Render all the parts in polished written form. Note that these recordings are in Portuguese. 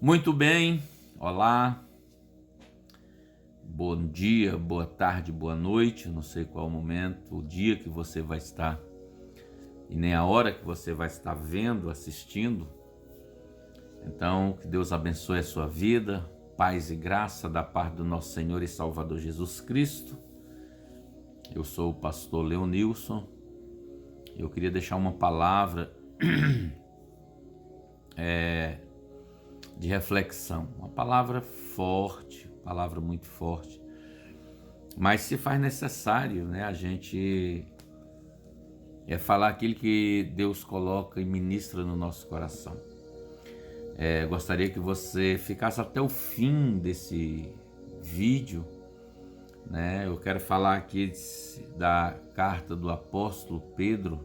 Muito bem, olá, bom dia, boa tarde, boa noite, não sei qual o momento, o dia que você vai estar e nem a hora que você vai estar vendo, assistindo. Então, que Deus abençoe a sua vida, paz e graça da parte do nosso Senhor e Salvador Jesus Cristo. Eu sou o pastor Leonilson. Eu queria deixar uma palavra de reflexão, uma palavra forte, palavra muito forte, mas se faz necessário, a gente falar aquilo que Deus coloca e ministra no nosso coração. Gostaria que você ficasse até o fim desse vídeo, Eu quero falar aqui da carta do apóstolo Pedro,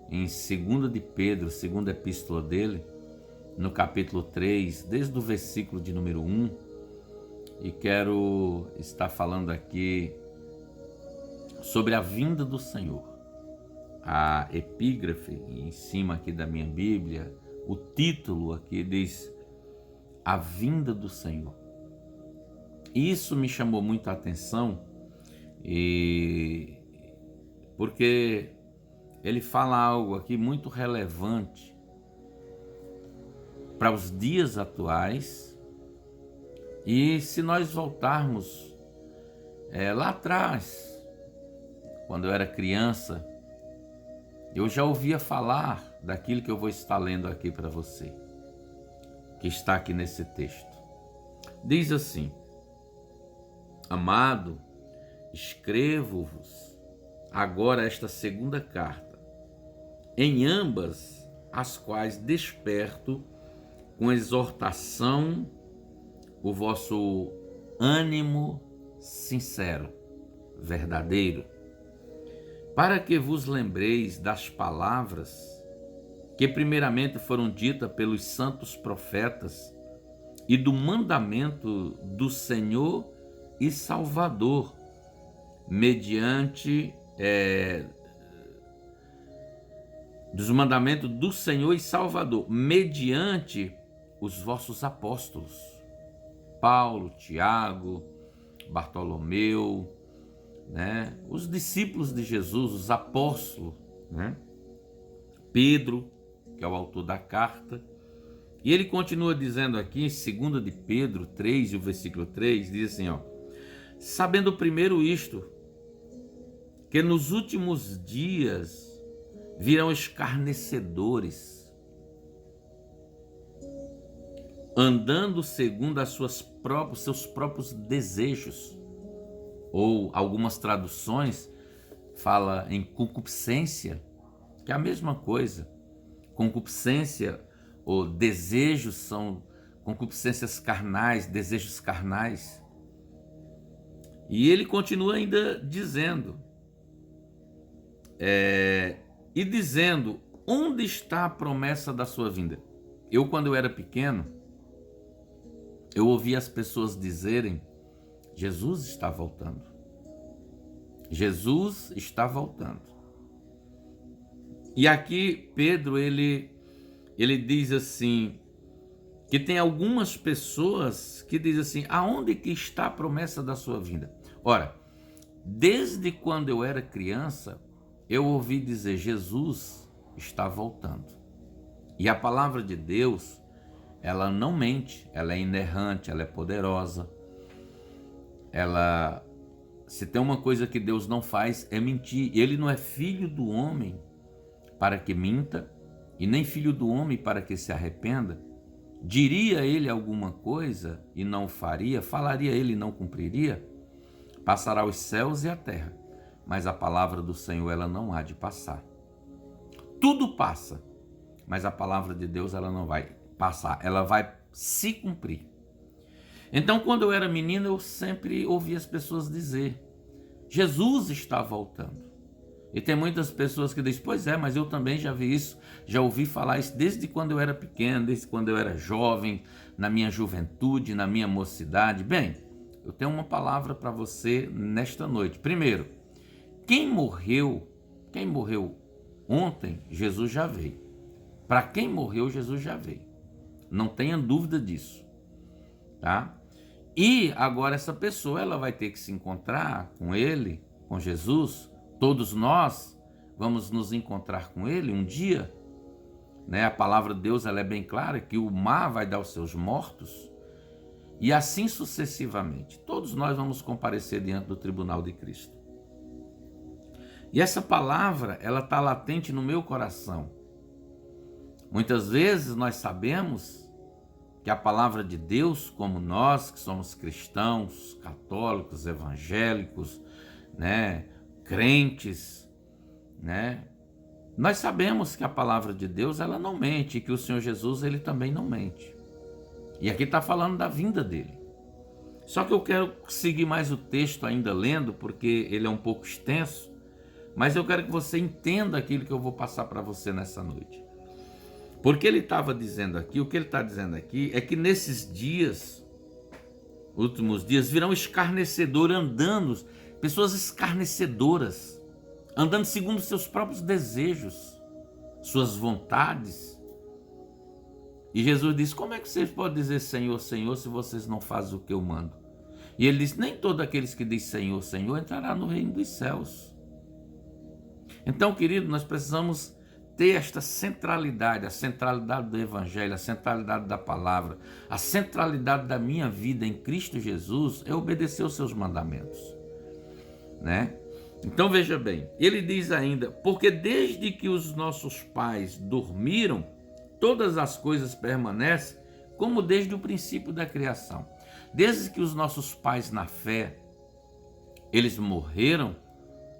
em 2 de Pedro, segunda epístola dele, no capítulo 3, desde o versículo de número 1, e quero estar falando aqui sobre a vinda do Senhor. A epígrafe em cima aqui da minha Bíblia, o título aqui diz A Vinda do Senhor. Isso me chamou muito a atenção, porque ele fala algo aqui muito relevante para os dias atuais. E se nós voltarmos lá atrás, quando eu era criança, eu já ouvia falar daquilo que eu vou estar lendo aqui para você, que está aqui nesse texto. Diz assim: Amado, escrevo-vos agora esta segunda carta, em ambas as quais desperto com exortação o vosso ânimo sincero, verdadeiro, para que vos lembreis das palavras que primeiramente foram ditas pelos santos profetas e do mandamento do Senhor e Salvador, dos mandamentos do Senhor e Salvador, mediante os vossos apóstolos, Paulo, Tiago, Bartolomeu, os discípulos de Jesus, os apóstolos, Pedro, que é o autor da carta. E ele continua dizendo aqui, em 2 de Pedro 3, e o versículo 3, diz assim, sabendo primeiro isto, que nos últimos dias virão escarnecedores, andando segundo seus próprios desejos, ou algumas traduções fala em concupiscência, que é a mesma coisa. Concupiscência ou desejos são concupiscências carnais, desejos carnais. E ele continua ainda dizendo, onde está a promessa da sua vinda? Eu, quando eu era pequeno, eu ouvia as pessoas dizerem: Jesus está voltando. Jesus está voltando. E aqui Pedro, ele diz assim, que tem algumas pessoas que dizem assim: aonde que está a promessa da sua vinda? Ora, desde quando eu era criança, eu ouvi dizer: Jesus está voltando. E a palavra de Deus, ela não mente, ela é inerrante, ela é poderosa. Se tem uma coisa que Deus não faz, é mentir. Ele não é filho do homem para que minta, e nem filho do homem para que se arrependa. Diria ele alguma coisa e não faria? Falaria ele e não cumpriria? Passará os céus e a terra, mas a palavra do Senhor, ela não há de passar. Tudo passa, mas a palavra de Deus, ela não vai passar, ela vai se cumprir. Então, quando eu era menino, eu sempre ouvia as pessoas dizer: Jesus está voltando. E tem muitas pessoas que dizem: pois é, mas eu também já vi isso, já ouvi falar isso desde quando eu era pequeno, desde quando eu era jovem, na minha juventude, na minha mocidade. Bem, eu tenho uma palavra para você nesta noite. Primeiro, quem morreu ontem, Jesus já veio. Para quem morreu, Jesus já veio. Não tenha dúvida disso, tá? E agora essa pessoa, ela vai ter que se encontrar com ele, com Jesus. Todos nós vamos nos encontrar com ele um dia, né? A palavra de Deus, ela é bem clara que o mar vai dar os seus mortos e assim sucessivamente. Todos nós vamos comparecer diante do tribunal de Cristo. E essa palavra, ela está latente no meu coração. Muitas vezes nós sabemos que a palavra de Deus, como nós que somos cristãos, católicos, evangélicos, né, crentes, né, nós sabemos que a palavra de Deus, ela não mente, e que o Senhor Jesus, ele também não mente. E aqui está falando da vinda dele. Só que eu quero seguir mais o texto ainda lendo, porque ele é um pouco extenso, mas eu quero que você entenda aquilo que eu vou passar para você nessa noite. Porque ele estava dizendo aqui, o que ele está dizendo aqui é que nesses dias, últimos dias, virão escarnecedores andando, pessoas escarnecedoras, andando segundo seus próprios desejos, suas vontades. E Jesus disse: como é que vocês podem dizer Senhor, Senhor, se vocês não fazem o que eu mando? E ele disse: nem todos aqueles que dizem Senhor, Senhor entrará no reino dos céus. Então, querido, nós precisamos ter esta centralidade, a centralidade do Evangelho, a centralidade da palavra, a centralidade da minha vida em Cristo Jesus é obedecer os seus mandamentos, né? Então veja bem, ele diz ainda: porque desde que os nossos pais dormiram, todas as coisas permanecem como desde o princípio da criação. Desde que os nossos pais na fé, eles morreram,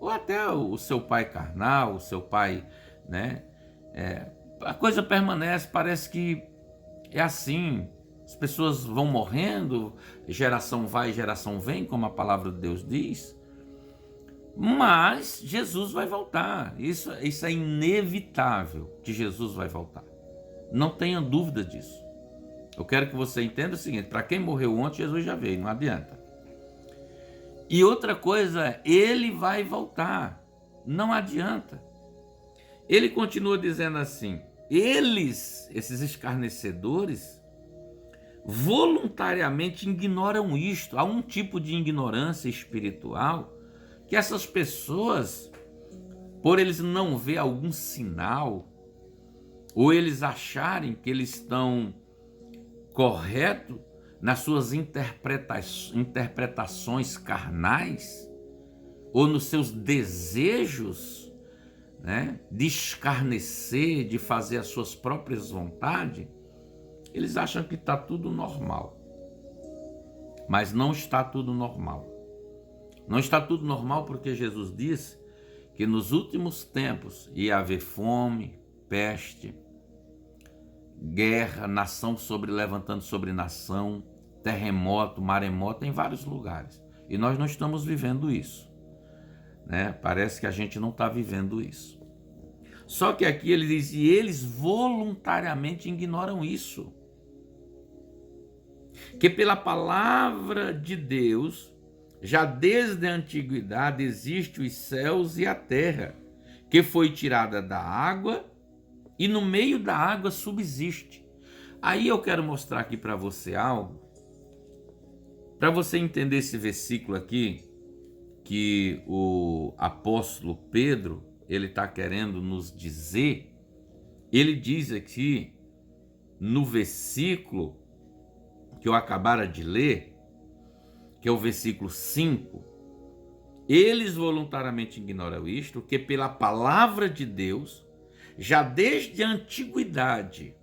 ou até o seu pai carnal, o seu pai, né? A coisa permanece, parece que é assim, as pessoas vão morrendo, geração vai, geração vem, como a palavra de Deus diz, mas Jesus vai voltar, isso é inevitável, que Jesus vai voltar, não tenha dúvida disso. Eu quero que você entenda o seguinte: para quem morreu ontem, Jesus já veio, não adianta. E outra coisa, ele vai voltar, não adianta. Ele continua dizendo assim: eles, esses escarnecedores, voluntariamente ignoram isto. Há um tipo de ignorância espiritual que essas pessoas, por eles não ver algum sinal, ou eles acharem que eles estão corretos nas suas interpretações carnais, ou nos seus desejos, né, de escarnecer, de fazer as suas próprias vontades, eles acham que está tudo normal. Mas não está tudo normal. Não está tudo normal porque Jesus disse que nos últimos tempos ia haver fome, peste, guerra, nação levantando sobre nação, terremoto, maremoto em vários lugares. E nós não estamos vivendo isso, né? Parece que a gente não está vivendo isso. Só que aqui ele diz: e eles voluntariamente ignoram isso. Que pela palavra de Deus, já desde a antiguidade existem os céus e a terra, que foi tirada da água e no meio da água subsiste. Aí eu quero mostrar aqui para você algo, para você entender esse versículo aqui, que o apóstolo Pedro, ele está querendo nos dizer. Ele diz aqui, no versículo que eu acabara de ler, que é o versículo 5, eles voluntariamente ignoram isto, que pela palavra de Deus, já desde a antiguidade,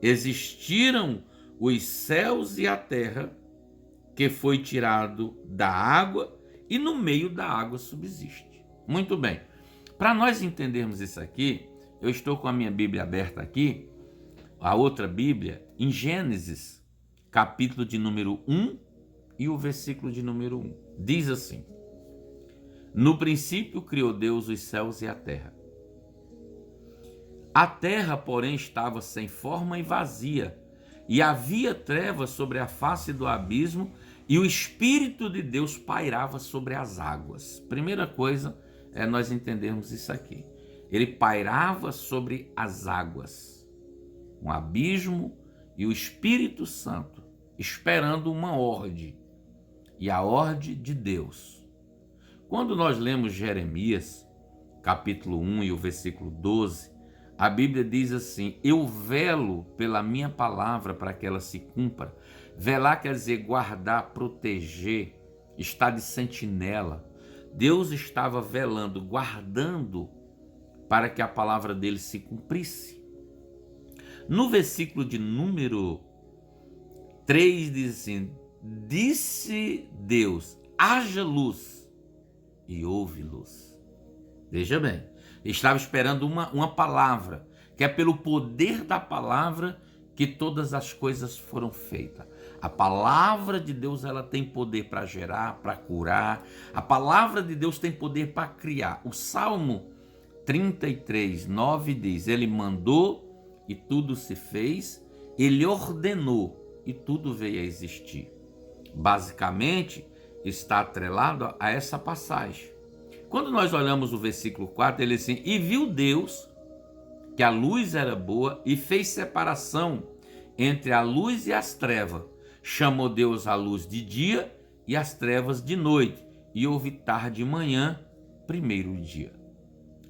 existiram os céus e a terra, que foi tirado da água e no meio da água subsiste. Muito bem. Para nós entendermos isso aqui, eu estou com a minha Bíblia aberta aqui, a outra Bíblia, em Gênesis, capítulo de número 1 e o versículo de número 1. Diz assim: no princípio criou Deus os céus e a terra. A terra, porém, estava sem forma e vazia, e havia trevas sobre a face do abismo, e o Espírito de Deus pairava sobre as águas. Primeira coisa é nós entendermos isso aqui. Ele pairava sobre as águas. Um abismo, e o Espírito Santo, esperando uma ordem, e a ordem de Deus. Quando nós lemos Jeremias, capítulo 1 e o versículo 12, a Bíblia diz assim: eu velo pela minha palavra para que ela se cumpra. Velar quer dizer guardar, proteger, estar de sentinela. Deus estava velando, guardando para que a palavra dele se cumprisse. No versículo de número 3 diz assim: disse Deus, haja luz, e houve luz. Veja bem, estava esperando uma palavra, que é pelo poder da palavra que todas as coisas foram feitas. A palavra de Deus, ela tem poder para gerar, para curar. A palavra de Deus tem poder para criar. O Salmo 33, 9 diz: ele mandou e tudo se fez, ele ordenou e tudo veio a existir. Basicamente, está atrelado a essa passagem. Quando nós olhamos o versículo 4, ele diz assim: e viu Deus que a luz era boa e fez separação entre a luz e as trevas. Chamou Deus a luz de dia e as trevas de noite. E houve tarde e manhã, primeiro dia.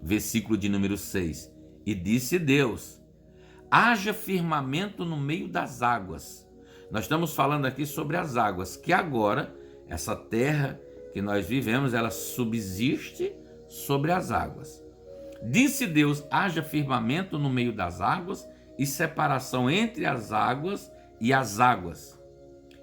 Versículo de número 6. E disse Deus: haja firmamento no meio das águas. Nós estamos falando aqui sobre as águas, que agora, essa terra que nós vivemos, ela subsiste sobre as águas. Disse Deus: haja firmamento no meio das águas e separação entre as águas e as águas.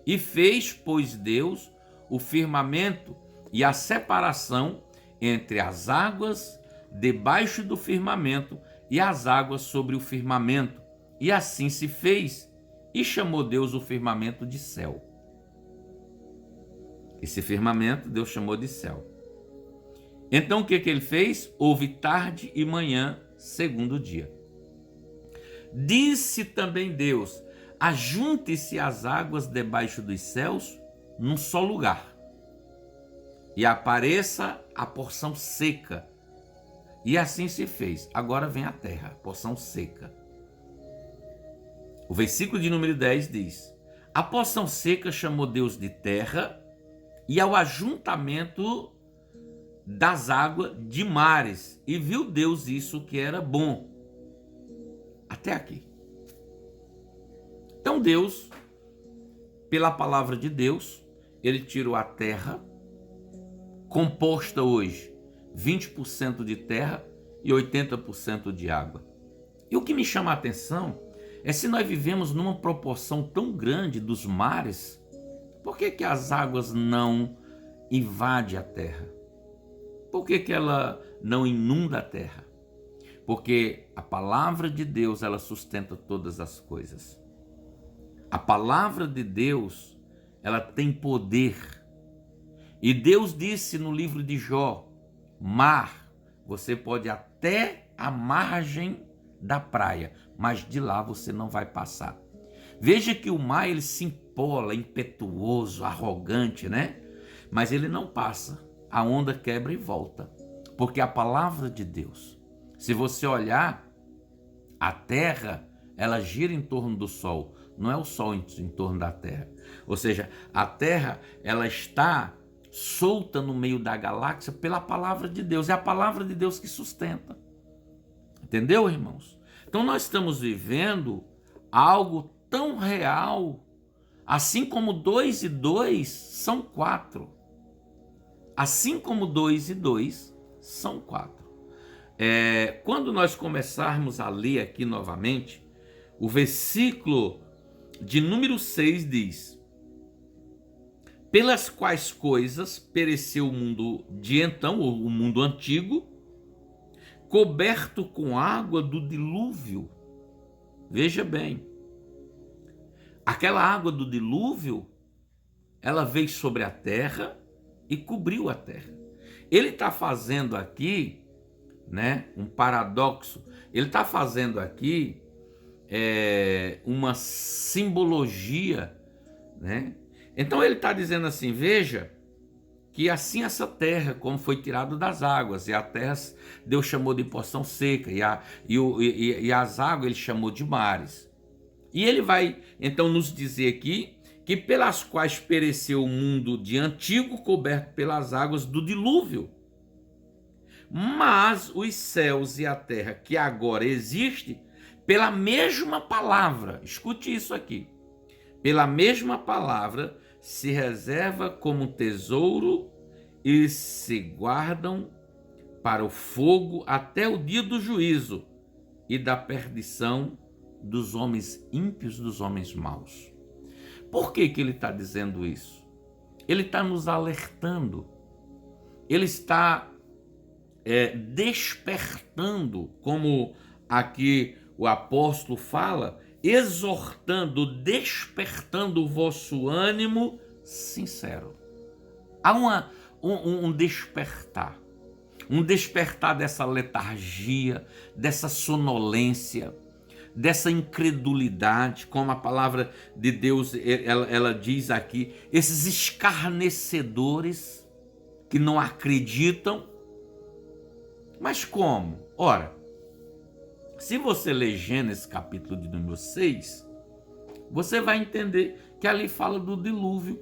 E fez, pois, Deus o firmamento e a separação entre as águas debaixo do firmamento e as águas sobre o firmamento. E assim se fez, e chamou Deus o firmamento de céu. Esse firmamento Deus chamou de céu. Então o que ele fez? Houve tarde e manhã, segundo dia. Disse também Deus: ajunte-se as águas debaixo dos céus num só lugar, e apareça a porção seca. E assim se fez. Agora vem a terra, porção seca. O versículo de número 10 diz: a porção seca chamou Deus de terra, e ao ajuntamento das águas de mares, e viu Deus isso que era bom. Até aqui. Então Deus, pela palavra de Deus, ele tirou a terra, composta hoje 20% de terra e 80% de água. E o que me chama a atenção é se nós vivemos numa proporção tão grande dos mares, por que as águas não invadem a terra? Por que ela não inunda a terra? Porque a palavra de Deus, ela sustenta todas as coisas. A palavra de Deus, ela tem poder. E Deus disse no livro de Jó: mar, você pode ir até a margem da praia, mas de lá você não vai passar. Veja que o mar, ele se empola, impetuoso, arrogante, né? Mas ele não passa. A onda quebra e volta. Porque a palavra de Deus, se você olhar, a terra, ela gira em torno do sol. Não é o sol em torno da terra. Ou seja, a terra, ela está solta no meio da galáxia pela palavra de Deus. É a palavra de Deus que sustenta. Entendeu, irmãos? Então nós estamos vivendo algo tão real, assim como 2 e 2 são 4. Assim como 2 e 2 são 4. Quando nós começarmos a ler aqui novamente, o versículo de número 6 diz: pelas quais coisas pereceu o mundo de então, o mundo antigo, coberto com água do dilúvio. Veja bem, aquela água do dilúvio, ela veio sobre a terra e cobriu a terra. Ele está fazendo aqui, né, um paradoxo. Ele está fazendo aqui uma simbologia, né? Então ele está dizendo assim: veja que assim essa terra, como foi tirado das águas, e a terra Deus chamou de porção seca, e as águas ele chamou de mares. E ele vai então nos dizer aqui que pelas quais pereceu o mundo de antigo, coberto pelas águas do dilúvio. Mas os céus e a terra que agora existem, pela mesma palavra, escute isso aqui, pela mesma palavra se reserva como tesouro e se guardam para o fogo até o dia do juízo e da perdição dos homens ímpios, dos homens maus. Por que ele está dizendo isso? Ele está nos alertando, ele está despertando, como aqui o apóstolo fala, exortando, despertando o vosso ânimo sincero. Há um despertar dessa letargia, dessa sonolência, dessa incredulidade, como a palavra de Deus ela diz aqui, esses escarnecedores que não acreditam. Mas como? Ora, se você ler Gênesis capítulo de número 6, você vai entender que ali fala do dilúvio.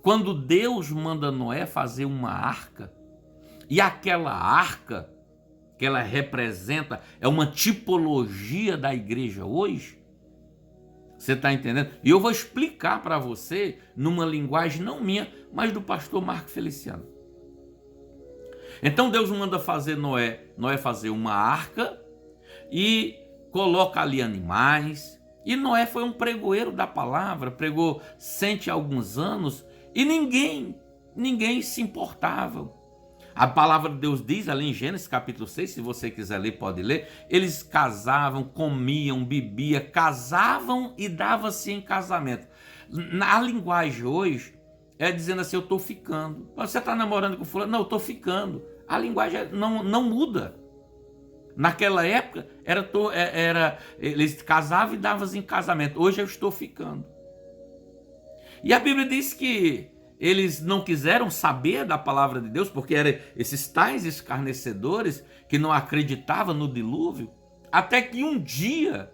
Quando Deus manda Noé fazer uma arca, e aquela arca que ela representa é uma tipologia da igreja hoje, você está entendendo? E eu vou explicar para você numa linguagem não minha, mas do pastor Marco Feliciano. Então Deus manda fazer Noé fazer uma arca e coloca ali animais. E Noé foi um pregoeiro da palavra, pregou 100 e alguns anos e ninguém se importava. A palavra de Deus diz ali em Gênesis capítulo 6, se você quiser ler, pode ler, eles casavam, comiam, bebiam, casavam e davam-se em casamento. Na linguagem hoje, é dizendo assim, eu estou ficando. Você está namorando com fulano? Não, eu estou ficando. A linguagem não muda. Naquela época, eles casavam e davam-se em casamento. Hoje eu estou ficando. E a Bíblia diz que eles não quiseram saber da palavra de Deus, porque eram esses tais escarnecedores que não acreditavam no dilúvio, até que um dia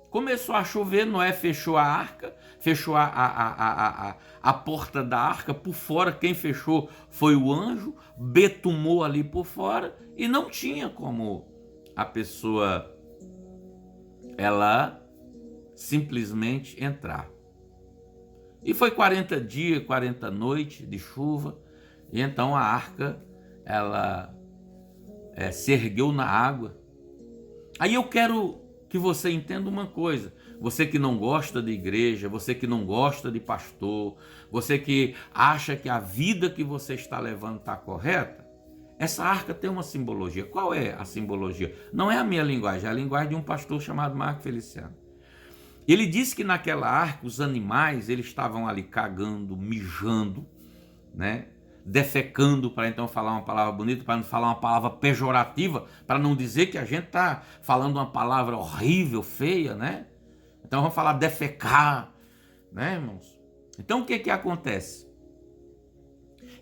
começou a chover, Noé fechou a arca, fechou a porta da arca por fora, quem fechou foi o anjo, betumou ali por fora, e não tinha como a pessoa, ela simplesmente entrar. E foi 40 dias, 40 noites de chuva, e então a arca, ela se ergueu na água. Aí eu quero que você entenda uma coisa, você que não gosta de igreja, você que não gosta de pastor, você que acha que a vida que você está levando está correta, essa arca tem uma simbologia. Qual é a simbologia? Não é a minha linguagem, é a linguagem de um pastor chamado Marco Feliciano. Ele disse que naquela arca os animais eles estavam ali cagando, mijando, né? Defecando, para então falar uma palavra bonita, para não falar uma palavra pejorativa, para não dizer que a gente está falando uma palavra horrível, feia, né? Então vamos falar defecar, né, irmãos? Então o que acontece?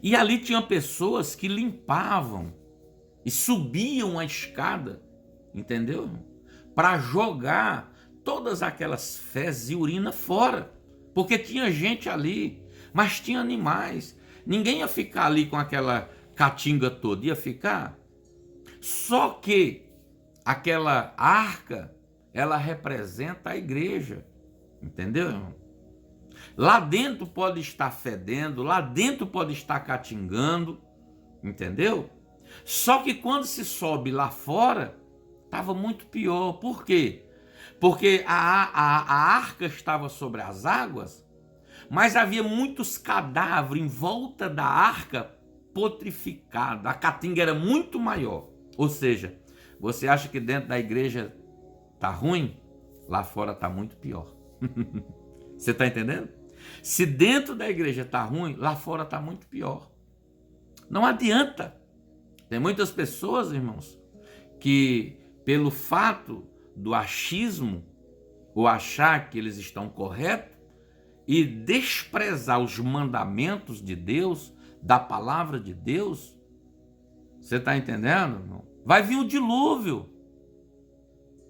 E ali tinha pessoas que limpavam e subiam a escada, entendeu? Para jogar todas aquelas fezes e urina fora, porque tinha gente ali, mas tinha animais. Ninguém ia ficar ali com aquela caatinga toda, ia ficar. Só que aquela arca, ela representa a igreja, entendeu, irmão? Lá dentro pode estar fedendo, lá dentro pode estar catingando, entendeu? Só que quando se sobe lá fora, estava muito pior. Por quê? Porque a arca estava sobre as águas, mas havia muitos cadáveres em volta da arca putrificada. A caatinga era muito maior. Ou seja, você acha que dentro da igreja está ruim? Lá fora está muito pior. Você está entendendo? Se dentro da igreja está ruim, lá fora está muito pior. Não adianta. Tem muitas pessoas, irmãos, que pelo fato do achismo, ou achar que eles estão corretos, e desprezar os mandamentos de Deus, da palavra de Deus, você está entendendo, irmão? Vai vir o dilúvio,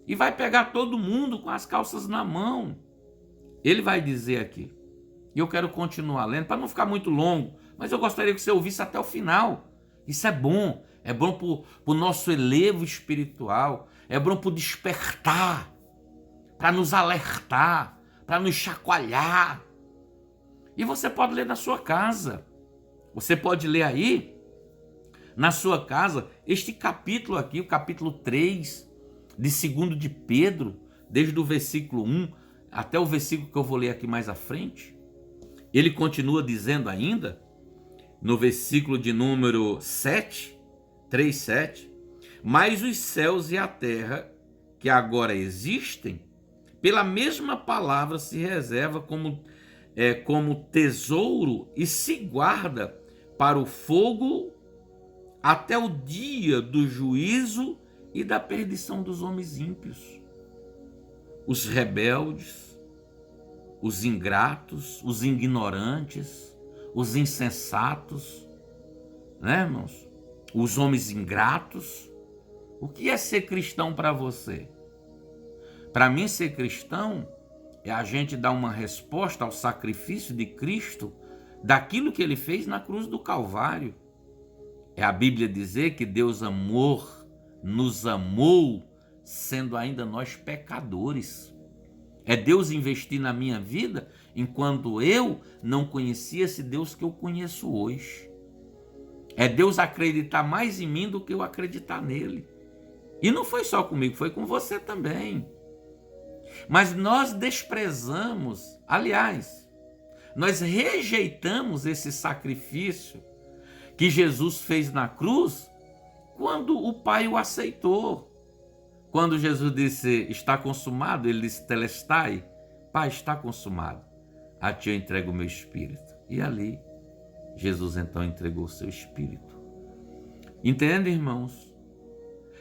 e vai pegar todo mundo com as calças na mão. Ele vai dizer aqui, e eu quero continuar lendo, para não ficar muito longo, mas eu gostaria que você ouvisse até o final. Isso é bom para o nosso elevo espiritual, é bom para o despertar, para nos alertar, para nos chacoalhar. E você pode ler na sua casa, você pode ler aí, na sua casa, este capítulo aqui, o capítulo 3, de 2 de Pedro, desde o versículo 1 até o versículo que eu vou ler aqui mais à frente. Ele continua dizendo ainda, no versículo de número 7, 3:7, mas os céus e a terra, que agora existem, pela mesma palavra se reserva como tesouro e se guarda para o fogo até o dia do juízo e da perdição dos homens ímpios. Os rebeldes, os ingratos, os ignorantes, os insensatos, né, irmãos? Os homens ingratos. O que é ser cristão para você? Para mim, ser cristão é a gente dar uma resposta ao sacrifício de Cristo, daquilo que ele fez na cruz do Calvário. É a Bíblia dizer que Deus nos amou, sendo ainda nós pecadores. É Deus investir na minha vida enquanto eu não conhecia esse Deus que eu conheço hoje. É Deus acreditar mais em mim do que eu acreditar nele. E não foi só comigo, foi com você também. Mas nós desprezamos, aliás, nós rejeitamos esse sacrifício que Jesus fez na cruz quando o Pai o aceitou. Quando Jesus disse, está consumado, ele disse, telestai, Pai, está consumado, a ti eu entrego o meu espírito. E ali, Jesus então entregou o seu espírito. Entende, irmãos?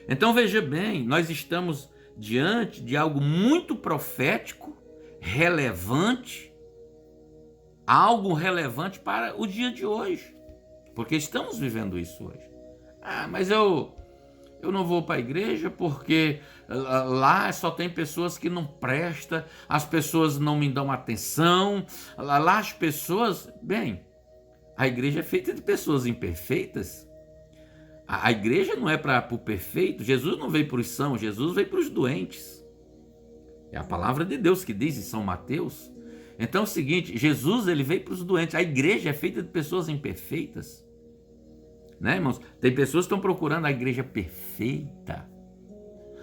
Então veja bem, nós estamos diante de algo muito profético, relevante, algo relevante para o dia de hoje, porque estamos vivendo isso hoje. Mas eu não vou para a igreja porque lá só tem pessoas que não prestam, as pessoas não me dão atenção, lá as pessoas... Bem, a igreja é feita de pessoas imperfeitas. A igreja não é para o perfeito. Jesus não veio para os sãos, Jesus veio para os doentes. É a palavra de Deus que diz em São Mateus. Então é o seguinte, Jesus ele veio para os doentes. A igreja é feita de pessoas imperfeitas. Né, irmãos? Tem pessoas que estão procurando a igreja perfeita.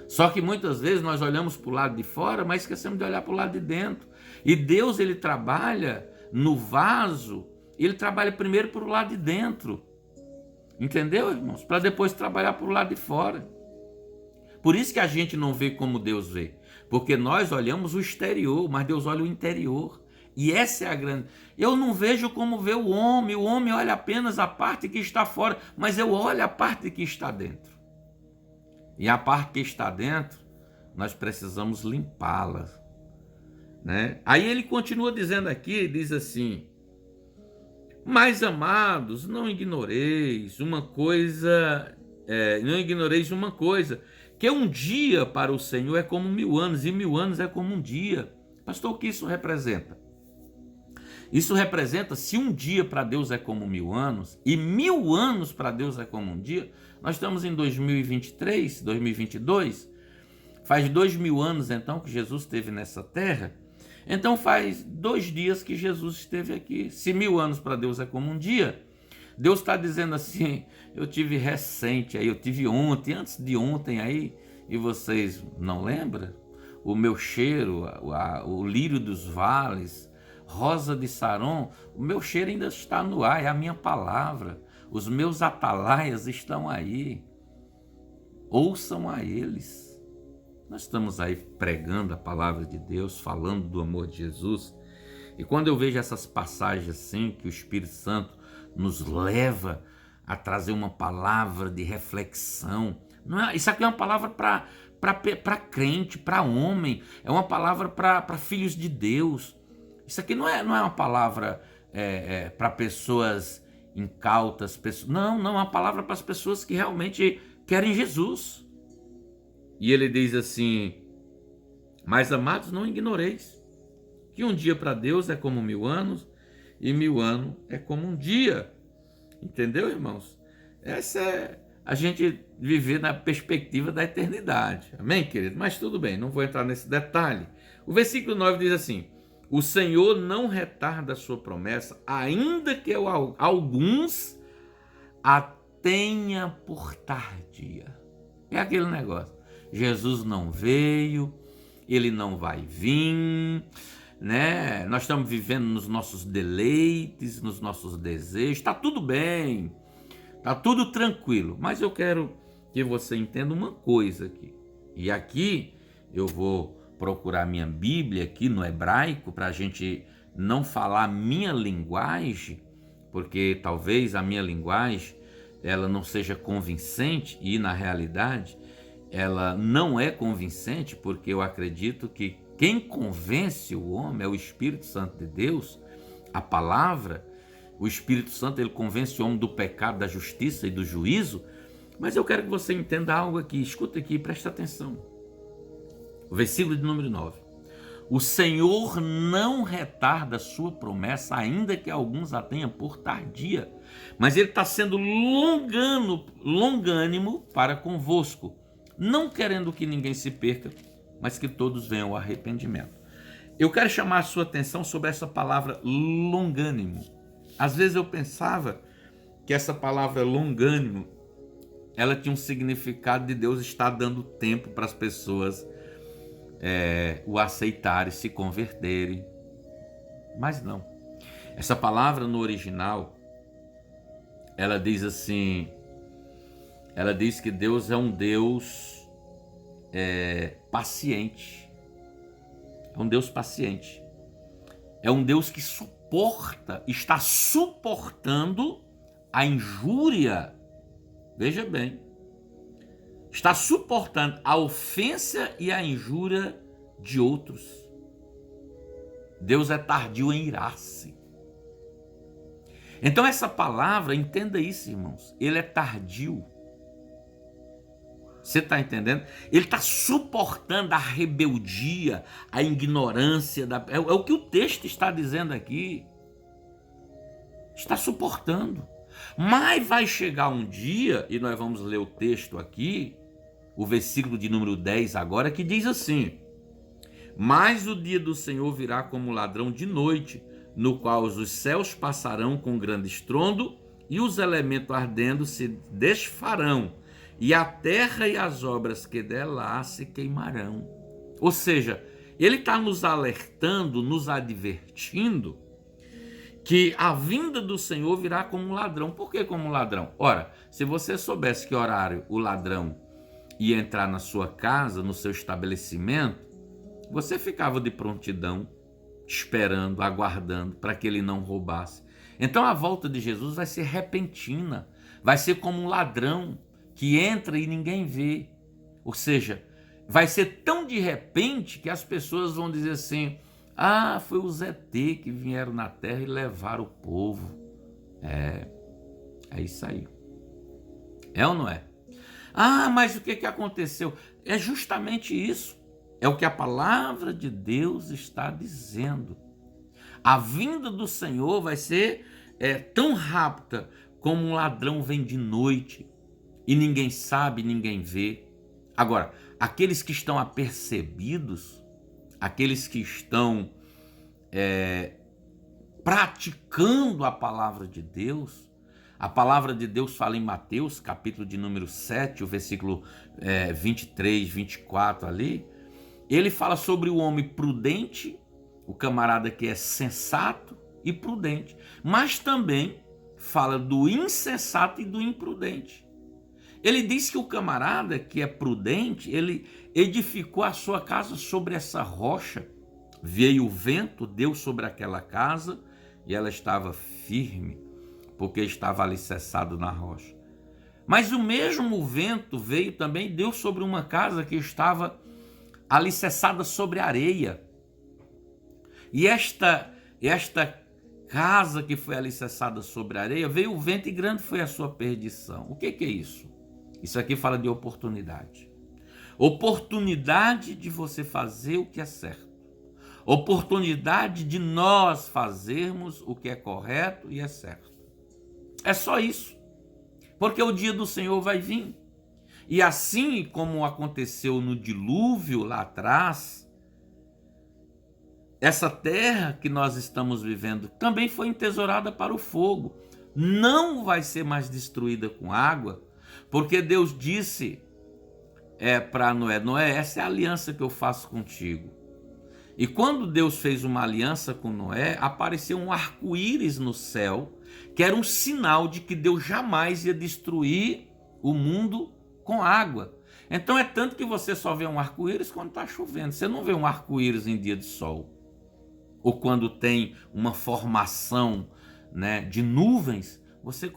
Só que muitas vezes nós olhamos para o lado de fora, mas esquecemos de olhar para o lado de dentro. E Deus ele trabalha no vaso, ele trabalha primeiro para o lado de dentro. Entendeu, irmãos? Para depois trabalhar para o lado de fora. Por isso que a gente não vê como Deus vê. Porque nós olhamos o exterior, mas Deus olha o interior. E essa é a grande... Eu não vejo como vê o homem olha apenas a parte que está fora, mas eu olho a parte que está dentro. E a parte que está dentro, nós precisamos limpá-la. Né? Aí ele continua dizendo aqui, diz assim, mas amados, não ignoreis uma coisa, que um dia para o Senhor é como 1000 anos, e 1000 anos é como um dia. Pastor, o que isso representa? Isso representa, se um dia para Deus é como 1000 anos, e 1000 anos para Deus é como um dia, nós estamos em 2023, 2022, faz 2000 anos então que Jesus esteve nessa terra, então faz 2 dias que Jesus esteve aqui. Se 1000 anos para Deus é como um dia, Deus está dizendo assim, eu tive recente aí, eu tive ontem, antes de ontem aí, e vocês não lembram? O meu cheiro, o lírio dos vales, rosa de Saron, o meu cheiro ainda está no ar, é a minha palavra. Os meus atalaias estão aí. Ouçam a eles. Nós estamos aí pregando a palavra de Deus, falando do amor de Jesus. E quando eu vejo essas passagens assim, que o Espírito Santo nos leva a trazer uma palavra de reflexão. Isso aqui é uma palavra para crente, para homem. É uma palavra para filhos de Deus. Isso aqui não é uma palavra para pessoas incautas. Não, é uma palavra para as pessoas que realmente querem Jesus. E ele diz assim, mas amados, não ignoreis Que um dia para Deus é como 1000 anos e 1000 anos é como um dia. Entendeu, irmãos? Essa é a gente viver na perspectiva da eternidade. Amém, querido? Mas tudo bem, não vou entrar nesse detalhe. O versículo 9 diz assim: o Senhor não retarda a sua promessa, ainda que alguns a tenha por tardia. É aquele negócio. Jesus não veio, ele não vai vir, né? Nós estamos vivendo nos nossos deleites, nos nossos desejos. Está tudo bem, está tudo tranquilo. Mas eu quero que você entenda uma coisa aqui. E aqui eu vou procurar minha Bíblia aqui no hebraico para a gente não falar a minha linguagem, porque talvez a minha linguagem ela não seja convincente, e na realidade ela não é convincente, porque eu acredito que quem convence o homem é o Espírito Santo de Deus, a palavra. O Espírito Santo ele convence o homem do pecado, da justiça e do juízo. Mas eu quero que você entenda algo aqui, escuta aqui, presta atenção. O versículo de número 9. O Senhor não retarda a sua promessa, ainda que alguns a tenham por tardia, mas ele está sendo longânimo para convosco, não querendo que ninguém se perca, mas que todos venham ao arrependimento. Eu quero chamar a sua atenção sobre essa palavra longânimo. Às vezes eu pensava que essa palavra longânimo, ela tinha um significado de Deus estar dando tempo para as pessoas o aceitarem, se converterem. Mas não. Essa palavra no original, ela diz assim, ela diz que Deus é um Deus paciente. É um Deus paciente. É um Deus que está suportando a injúria. Veja bem. Está suportando a ofensa e a injúria de outros. Deus é tardio em irar-se. Então essa palavra, entenda isso, irmãos, ele é tardio. Você está entendendo? Ele está suportando a rebeldia, a ignorância. É o que o texto está dizendo aqui. Está suportando. Mas vai chegar um dia, e nós vamos ler o texto aqui, o versículo de número 10 agora, que diz assim: mas o dia do Senhor virá como ladrão de noite, no qual os céus passarão com grande estrondo, e os elementos ardendo se desfarão, e a terra e as obras que dela se queimarão. Ou seja, ele está nos alertando, nos advertindo, que a vinda do Senhor virá como um ladrão. Por que como um ladrão? Ora, se você soubesse que horário o ladrão ia entrar na sua casa, no seu estabelecimento, você ficava de prontidão, esperando, aguardando, para que ele não roubasse. Então a volta de Jesus vai ser repentina, vai ser como um ladrão que entra e ninguém vê. Ou seja, vai ser tão de repente que as pessoas vão dizer assim: ah, foi os ET que vieram na terra e levaram o povo. É isso aí. É ou não é? Ah, mas o que aconteceu? É justamente isso. É o que a palavra de Deus está dizendo. A vinda do Senhor vai ser tão rápida como um ladrão vem de noite e ninguém sabe, ninguém vê. Agora, aqueles que estão apercebidos, aqueles que estão praticando a palavra de Deus, a palavra de Deus fala em Mateus, capítulo de número 7, o versículo 23, 24 ali, ele fala sobre o homem prudente, o camarada que é sensato e prudente, mas também fala do insensato e do imprudente. Ele diz que o camarada que é prudente, ele edificou a sua casa sobre essa rocha, veio o vento, deu sobre aquela casa e ela estava firme, porque estava alicerçado na rocha. Mas o mesmo vento veio também e deu sobre uma casa que estava alicerçada sobre areia. E esta casa que foi alicerçada sobre areia, veio o vento e grande foi a sua perdição. O que é isso? Isso aqui fala de oportunidade. Oportunidade de você fazer o que é certo. oportunidade de nós fazermos o que é correto e é certo. É só isso. Porque o dia do Senhor vai vir. E assim como aconteceu no dilúvio lá atrás, essa terra que nós estamos vivendo também foi entesourada para o fogo. Não vai ser mais destruída com água, porque Deus disse para Noé: Noé, essa é a aliança que eu faço contigo. E quando Deus fez uma aliança com Noé, apareceu um arco-íris no céu, que era um sinal de que Deus jamais ia destruir o mundo com água. Então é tanto que você só vê um arco-íris quando está chovendo. Você não vê um arco-íris em dia de sol. Ou quando tem uma formação, né, de nuvens, você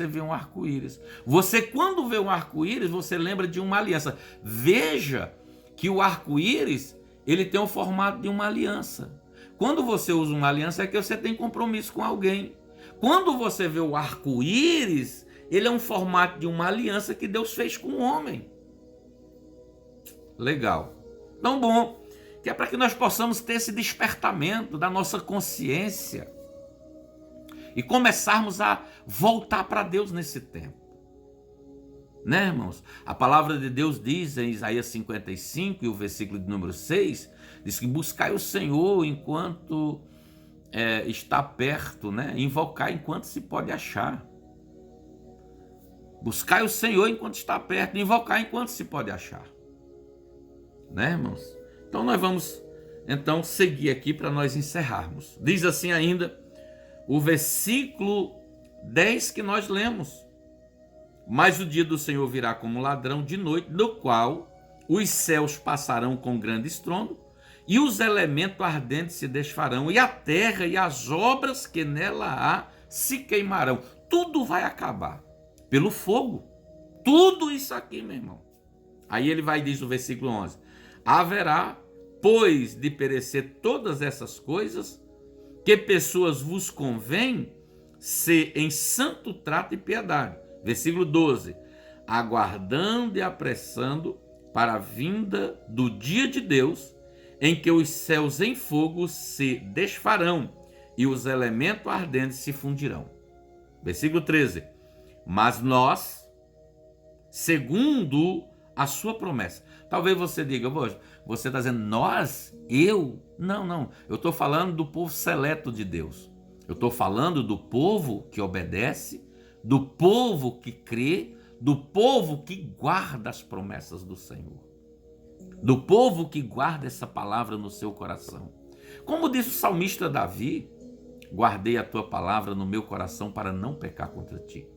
vê um arco-íris. Você, quando vê um arco-íris, você lembra de uma aliança. Veja que o arco-íris, ele tem o formato de uma aliança. Quando você usa uma aliança, é que você tem compromisso com alguém. Quando você vê o arco-íris, ele é um formato de uma aliança que Deus fez com o homem. Legal. Então, bom, que é para que nós possamos ter esse despertamento da nossa consciência e começarmos a voltar para Deus nesse tempo. Né, irmãos? A palavra de Deus diz em Isaías 55, e o versículo de número 6, diz que buscai o Senhor enquanto está perto, né? Invocai enquanto se pode achar. Buscai o Senhor enquanto está perto, invocar enquanto se pode achar. Né, irmãos? Então nós vamos seguir aqui para nós encerrarmos. Diz assim ainda o versículo 10 que nós lemos: mas o dia do Senhor virá como ladrão de noite, no qual os céus passarão com grande estrondo, e os elementos ardentes se desfarão, e a terra e as obras que nela há se queimarão. Tudo vai acabar pelo fogo. Tudo isso aqui, meu irmão. Aí ele vai, diz o versículo 11: haverá, pois, de perecer todas essas coisas, que pessoas vos convém ser em santo trato e piedade. Versículo 12: aguardando e apressando para a vinda do dia de Deus, em que os céus em fogo se desfarão e os elementos ardentes se fundirão. Versículo 13: mas nós, segundo a sua promessa. Talvez você diga: você está dizendo nós? Eu? Não. Eu estou falando do povo seleto de Deus. Eu estou falando do povo que obedece, do povo que crê, do povo que guarda as promessas do Senhor, do povo que guarda essa palavra no seu coração. Como disse o salmista Davi: guardei a tua palavra no meu coração para não pecar contra ti.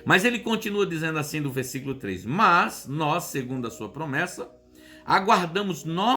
Mas ele continua dizendo assim no versículo 3: mas nós, segundo a sua promessa, aguardamos